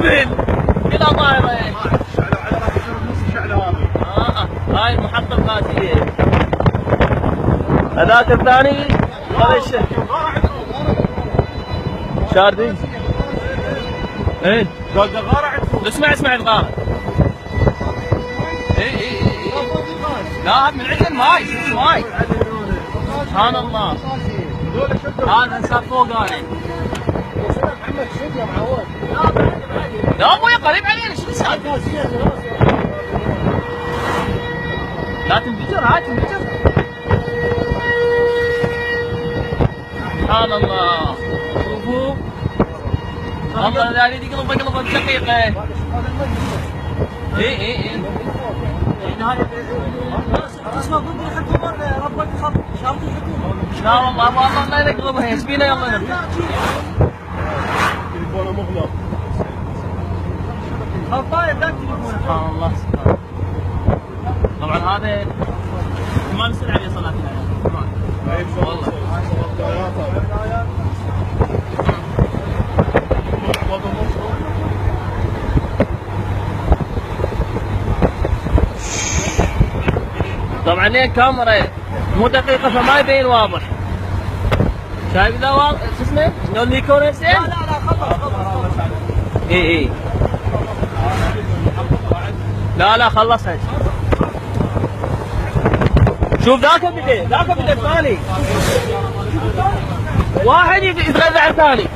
زين كلها طايره ايه. شعله على راس الشعله هذه. هاي المحطه الغازيه. هذاك الثاني هذا الشيء شاردي. ايه غاره عندكم. اسمع الغاره. اي لا من عند الماي. شوف الماي سبحان الله. هذا انسان فوق انا. محمد شوف يا معود. لا ابوي قريب علينا شو السالفه؟ لا تنفجر هاي تنفجر. سبحان الله. شوفوا والله لا يريد قلبه دقيقه. اي اسمه ضد الحكومه ربك خط شرط الحكومه. لا والله لا يقلبها يسبينا يلا نرجع. تليفونه مغلق. خطايا ذاك تليفونه. سبحان الله سبحان الله. طبعا هذا ما نسال عليه صلاه والله. طبعا هي كاميرا مو دقيقة فما يبين واضح. شايف ذا واضح شو اسمه؟ شلون اللي يكون حسين؟ لا خلص. اي لا خلص هيك. شوف ذاك الفيديو الثاني. واحد يتغذى على الثاني.